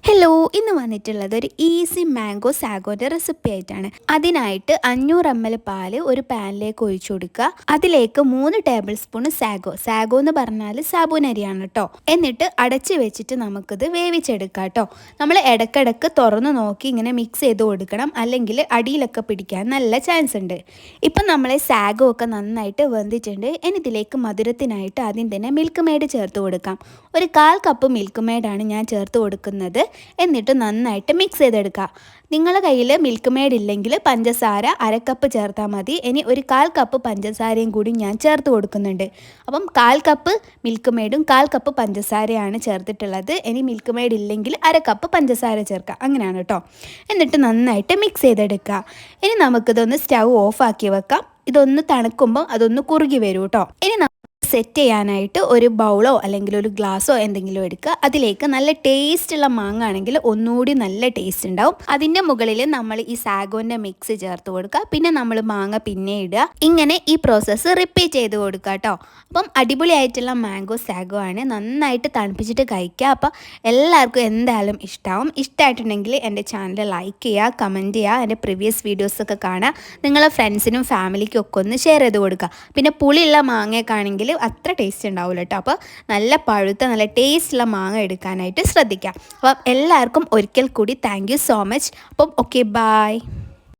Hello, ഇന്ന് വന്നിട്ടുള്ളത് ഒരു ഈസി മാംഗോ സാഗോൻ്റെ റെസിപ്പി ആയിട്ടാണ്. അതിനായിട്ട് 500 ml പാല് ഒരു പാനിലേക്ക് ഒഴിച്ചു കൊടുക്കുക. അതിലേക്ക് 3 ടേബിൾ സ്പൂൺ സാഗോ എന്ന് പറഞ്ഞാൽ സാബൂനരിയാണ് കേട്ടോ. എന്നിട്ട് അടച്ച് വെച്ചിട്ട് നമുക്കിത് വേവിച്ചെടുക്കാം കേട്ടോ. നമ്മൾ ഇടയ്ക്കിടയ്ക്ക് തുറന്ന് നോക്കി ഇങ്ങനെ മിക്സ് ചെയ്ത് കൊടുക്കണം, അല്ലെങ്കിൽ അടിയിലൊക്കെ പിടിക്കാൻ നല്ല ചാൻസ് ഉണ്ട്. ഇപ്പം നമ്മളെ സാഗോ ഒക്കെ നന്നായിട്ട് വെന്തിട്ടുണ്ട്. ഇനി ഇതിലേക്ക് മധുരത്തിനായിട്ട് ആദ്യം തന്നെ മിൽക്ക് മെയ്ഡ് ചേർത്ത് കൊടുക്കാം. ഒരു 1/4 കപ്പ് മിൽക്ക് മെയ്ഡാണ് ഞാൻ ചേർത്ത് കൊടുക്കുന്നത്. എന്നിട്ട് നന്നായിട്ട് മിക്സ് ചെയ്തെടുക്കുക. നിങ്ങളുടെ കയ്യിൽ മിൽക്ക് മെയ്ഡ് ഇല്ലെങ്കിൽ പഞ്ചസാര 1/2 കപ്പ് ചേർത്താൽ മതി. ഇനി ഒരു 1/4 കപ്പ് പഞ്ചസാരയും കൂടി ഞാൻ ചേർത്ത് കൊടുക്കുന്നുണ്ട്. അപ്പം 1/4 കപ്പ് മിൽക്ക് മെയ്ഡും 1/4 കപ്പ് പഞ്ചസാരയാണ് ചേർത്തിട്ടുള്ളത്. ഇനി മിൽക്ക് മെയ്ഡ് ഇല്ലെങ്കിൽ 1/2 കപ്പ് പഞ്ചസാര ചേർക്കുക, അങ്ങനെയാണ് കേട്ടോ. എന്നിട്ട് നന്നായിട്ട് മിക്സ് ചെയ്തെടുക്കുക. ഇനി നമുക്കിതൊന്ന് സ്റ്റൗ ഓഫാക്കി വെക്കാം. ഇതൊന്ന് തണുക്കുമ്പോൾ അതൊന്ന് കുറുകി വരും കേട്ടോ. ഇനി സെറ്റ് ചെയ്യാനായിട്ട് ഒരു ബൗളോ അല്ലെങ്കിൽ ഒരു ഗ്ലാസ്സോ എന്തെങ്കിലും എടുക്കുക. അതിലേക്ക് നല്ല ടേസ്റ്റുള്ള മാങ്ങ ആണെങ്കിൽ ഒന്നുകൂടി നല്ല ടേസ്റ്റ് ഉണ്ടാവും. അതിൻ്റെ മുകളിൽ നമ്മൾ ഈ സാഗോൻ്റെ മിക്സ് ചേർത്ത് കൊടുക്കുക. പിന്നെ നമ്മൾ മാങ്ങ പിന്നെ ഇടുക. ഇങ്ങനെ ഈ പ്രോസസ്സ് റിപ്പീറ്റ് ചെയ്ത് കൊടുക്കുക കേട്ടോ. അപ്പം അടിപൊളിയായിട്ടുള്ള മാംഗോ സാഗോ ആണ്. നന്നായിട്ട് തണുപ്പിച്ചിട്ട് കഴിക്കുക. അപ്പം എല്ലാവർക്കും എന്തായാലും ഇഷ്ടമാവും. ഇഷ്ടമായിട്ടുണ്ടെങ്കിൽ എൻ്റെ ചാനൽ ലൈക്ക് ചെയ്യുക, കമൻറ്റ് ചെയ്യുക, എൻ്റെ പ്രീവിയസ് വീഡിയോസൊക്കെ കാണുക. നിങ്ങളെ ഫ്രണ്ട്സിനും ഫാമിലിക്കും ഒക്കെ ഒന്ന് ഷെയർ ചെയ്ത് കൊടുക്കുക. പിന്നെ പുളിയുള്ള മാങ്ങയൊക്കെ ആണെങ്കിൽ അത്ര ടേസ്റ്റ് ഉണ്ടാവില്ല കേട്ടോ. അപ്പോൾ നല്ല പഴുത്ത നല്ല ടേസ്റ്റുള്ള മാങ്ങ എടുക്കാനായിട്ട് ശ്രദ്ധിക്കാം. അപ്പം എല്ലാവർക്കും ഒരിക്കൽ കൂടി താങ്ക് യു സോ മച്ച്. അപ്പം ഓക്കെ, ബൈ.